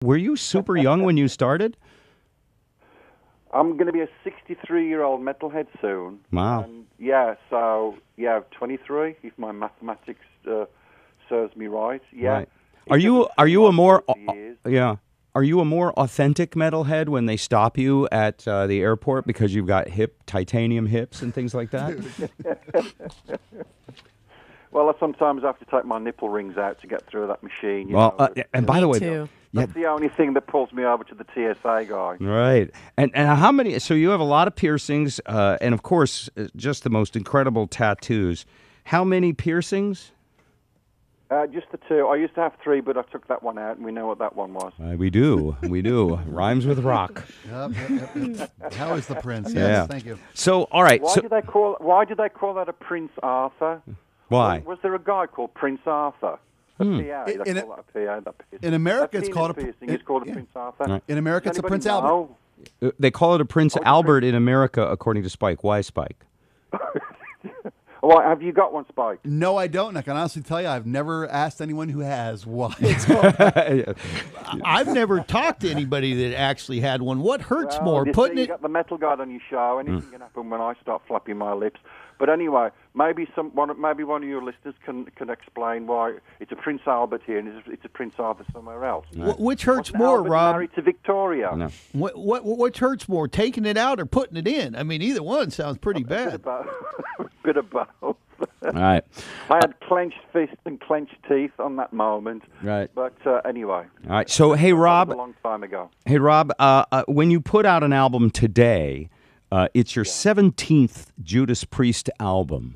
Were you super young when you started? I'm going to be a 63-year-old metalhead soon. Wow. And 23, if my mathematics serves me right. Yeah. Right. It Are you doesn't are seem you a like more 40 years. yeah? Are you a more authentic metalhead when they stop you at the airport because you've got titanium hips and things like that? Well, I sometimes have to take my nipple rings out to get through that machine. Well, and by Me the way, too. That's the only thing that pulls me over to the TSA guy. right. And how many? So you have a lot of piercings, and of course, just the most incredible tattoos. How many piercings? Just the two. I used to have three, but I took that one out, and we know what that one was. We do. Rhymes with rock. Yep. How is the Prince? Yes, Yeah. thank you. So, all right. Why So, did they call that a Prince Arthur? why? Was there a guy called Prince Arthur? A PA. They call that a PA. That piercing. In America, That it's called a piercing is called a yeah. Prince Arthur. Right. In America, Does it's a Prince anybody Albert. know? They call it a Prince the Albert in America, according to Spike. Why Spike? Well, have you got one, Spike? No, I don't. And I can honestly tell you, I've never asked anyone who has why it's called. I've never talked to anybody that actually had one. What hurts Well, more, you putting see, you it? got the metal guard on your show. Anything can happen when I start flapping my lips. But anyway, maybe one of your listeners can explain why it's a Prince Albert here and it's a Prince Arthur somewhere else. Which hurts Wasn't more, Albert Rob? married to Victoria. No. Which hurts more, taking it out or putting it in? I mean, either one sounds pretty bad. Bit of both. All right. I had clenched fists and clenched teeth on that moment. Right. But anyway. All right. So, hey, That was Rob. a long time ago. Hey, Rob. When you put out an album today, it's your 17th Judas Priest album.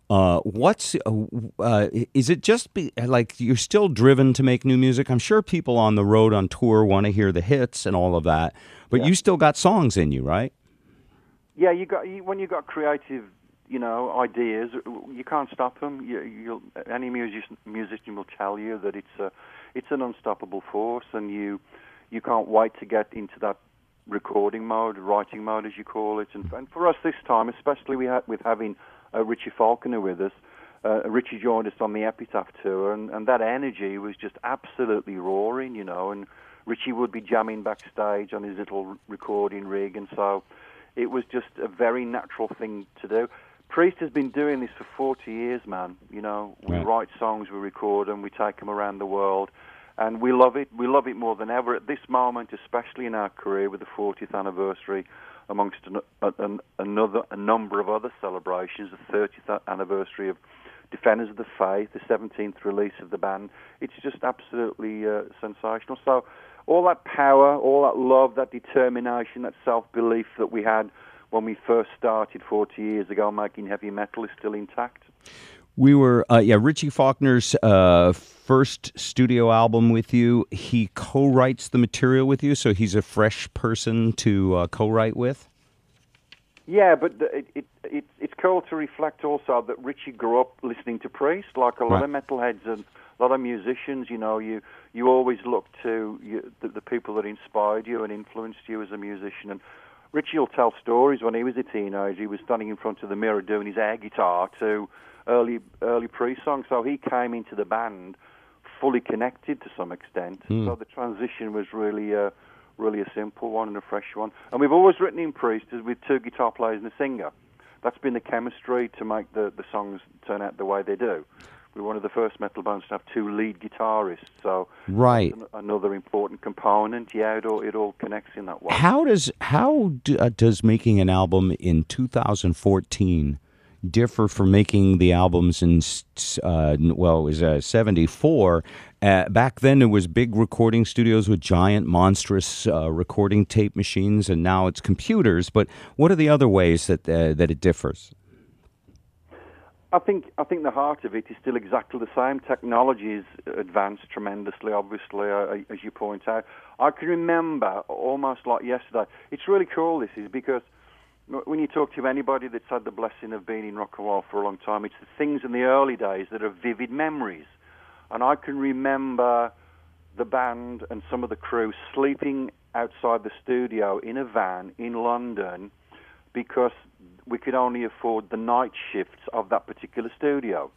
Is it just like you're still driven to make new music? I'm sure people on the road on tour want to hear the hits and all of that, but you still got songs in you, right? Yeah, when you got creative, ideas, you can't stop them. Any musician will tell you that it's an unstoppable force, and you can't wait to get into that recording mode, writing mode, as you call it. And for us this time, especially with having Richie Falconer with us, Richie joined us on the Epitaph tour, and that energy was just absolutely roaring, and Richie would be jamming backstage on his little recording rig, and so it was just a very natural thing to do. Priest has been doing this for 40 years, man. We write songs, we record them, we take them around the world, and we love it. We love it more than ever at this moment, especially in our career with the 40th anniversary, amongst a number of other celebrations, the 30th anniversary of Defenders of the Faith, the 17th release of the band. It's just absolutely sensational. So all that power, all that love, that determination, that self-belief that we had when we first started 40 years ago making heavy metal is still intact. We were, Richie Faulkner's first studio album with you. He co-writes the material with you, so he's a fresh person to co-write with? Yeah, but it's cool to reflect also that Richie grew up listening to Priest, like a lot of metalheads and a lot of musicians. You always look to the people that inspired you and influenced you as a musician. And Richie will tell stories when he was a teenager. He was standing in front of the mirror doing his air guitar to early Priest songs. So he came into the band fully connected to some extent. So the transition was really a simple one and a fresh one. And we've always written in Priest with two guitar players and a singer. That's been the chemistry to make the songs turn out the way they do. We're one of the first metal bands to have two lead guitarists, so right. That's another important component. Yeah, it all connects in that way. How does making an album in 2014 differ from making the albums in it was 74? Back then it was big recording studios with giant monstrous recording tape machines, and now it's computers. But what are the other ways that it differs? I think the heart of it is still exactly the same. Technology has advanced tremendously, obviously, as you point out. I can remember almost like yesterday. It's really cool, this is, because when you talk to anybody that's had the blessing of being in rock and roll for a long time, it's the things in the early days that are vivid memories. And I can remember the band and some of the crew sleeping outside the studio in a van in London because we could only afford the night shifts of that particular studio.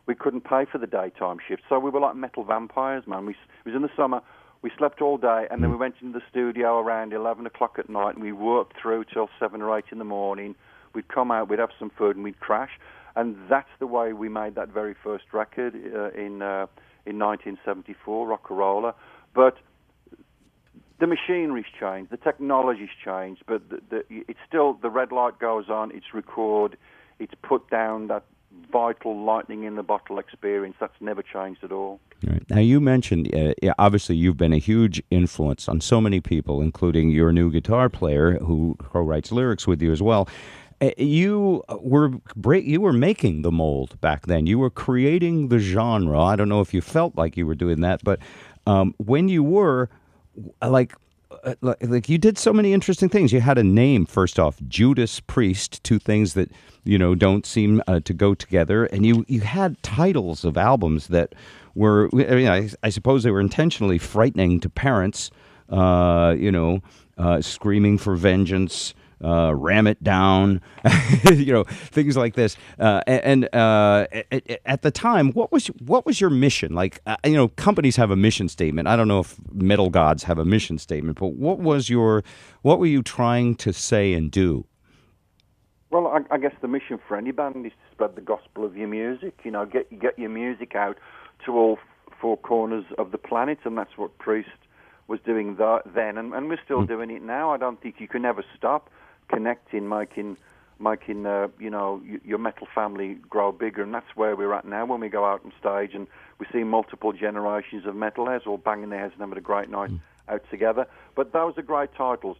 We couldn't pay for the daytime shifts, so we were like metal vampires, man. It was in the summer. We slept all day, and then we went into the studio around 11 o'clock at night, and we worked through till 7 or 8 in the morning. We'd come out, we'd have some food, and we'd crash. And that's the way we made that very first record in 1974, Rock-a-Roller. But the machinery's changed, the technology's changed, but it's still, the red light goes on, it's record, it's put down that vital lightning in the bottle experience. That's never changed at all. Right. Now, you mentioned, obviously, you've been a huge influence on so many people, including your new guitar player who co-writes lyrics with you as well. You were making the mold back then. You were creating the genre. I don't know if you felt like you were doing that, but when you were, like you did so many interesting things. You had a name, first off, Judas Priest, two things that, don't seem to go together. And you had titles of albums that were, I suppose they were intentionally frightening to parents, Screaming for Vengeance, Ram It Down, things like this. And at the time, what was your mission? Like, companies have a mission statement. I don't know if metal gods have a mission statement, but what were you trying to say and do? Well, I guess the mission for any band is to spread the gospel of your music. Get your music out to all four corners of the planet, and that's what Priest was doing then, and we're still doing it now. I don't think you can ever stop connecting, making your metal family grow bigger, and that's where we're at now when we go out on stage and we see multiple generations of metalheads all banging their heads and having a great night out together. But those are great titles.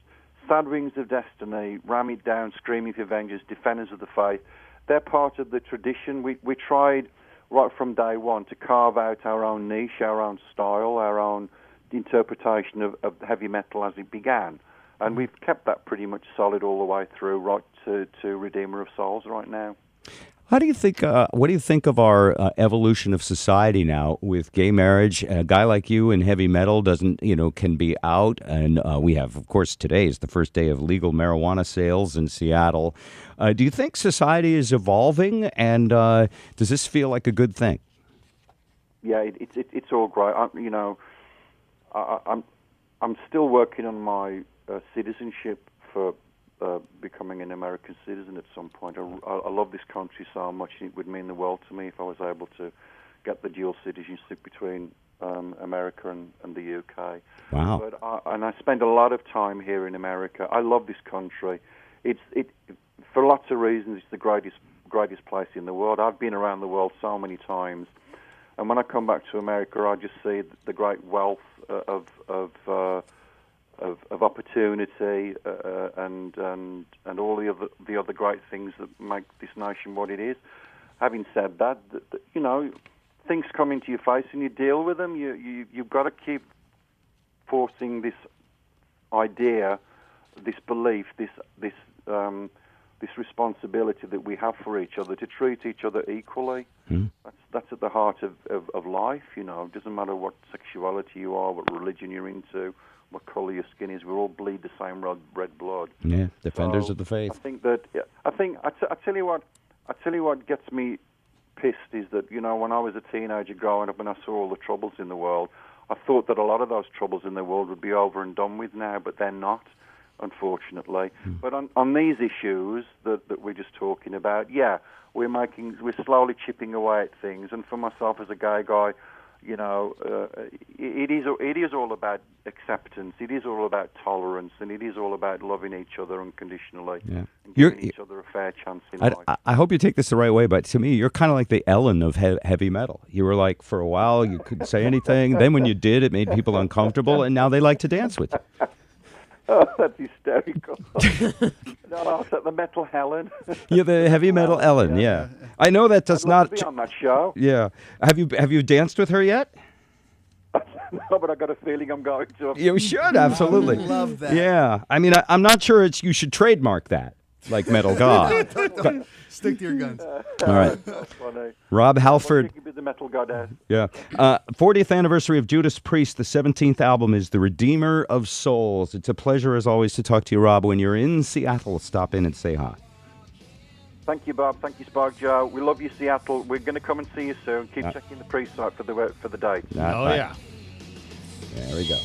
Sad Rings of Destiny, Ram It Down, Screaming for Vengeance, Defenders of the Faith. They're part of the tradition. We tried right from day one to carve out our own niche, our own style, our own interpretation of heavy metal as it began. And we've kept that pretty much solid all the way through, right to Redeemer of Souls right now. How do you think? What do you think of our evolution of society now with gay marriage? A guy like you in heavy metal can be out, and we have, of course, today is the first day of legal marijuana sales in Seattle. Do you think society is evolving, and does this feel like a good thing? Yeah, it's all great. I'm still working on my citizenship for becoming an American citizen at some point. I love this country so much, and it would mean the world to me if I was able to get the dual citizenship between America and the UK. Wow! But I spend a lot of time here in America. I love this country. It for lots of reasons. It's the greatest place in the world. I've been around the world so many times, and when I come back to America, I just see the great wealth of opportunity and all the other great things that make this nation what it is. Having said that, things come into your face and you deal with them. You've got to keep forcing this idea, this belief, this responsibility that we have for each other to treat each other equally. That's at the heart of life. It doesn't matter what sexuality you are, what religion you're into, what color your skin is. We all bleed the same red blood. Yeah, defenders of the faith. I think that. I tell you what gets me pissed is that when I was a teenager growing up and I saw all the troubles in the world, I thought that a lot of those troubles in the world would be over and done with now, but they're not, unfortunately. But on these issues that we're just talking about, we're slowly chipping away at things. And for myself as a gay guy, it is all about acceptance. It is all about tolerance, and it is all about loving each other unconditionally and giving each other a fair chance in life. I hope you take this the right way, but to me, you're kind of like the Ellen of heavy metal. You were like, for a while, you couldn't say anything. Then when you did, it made people uncomfortable, and now they like to dance with you. Oh, that's hysterical. No, the metal Helen. Yeah, the heavy metal Ellen, yeah. I know that does not... be on that show. Yeah. Have you danced with her yet? No, but I got a feeling I'm going to. You should, absolutely. I love that. Yeah. I mean, I'm not sure you should trademark that, like Metal God. Stick to your guns. All right. That's funny. Rob Halford. Be the metal goddess. Yeah. 40th anniversary of Judas Priest. The 17th album is The Redeemer of Souls. It's a pleasure, as always, to talk to you, Rob. When you're in Seattle, stop in and say hi. Thank you, Bob. Thank you, Spark Joe. We love you, Seattle. We're going to come and see you soon. Keep checking the pre-site for the date. Yeah. There we go.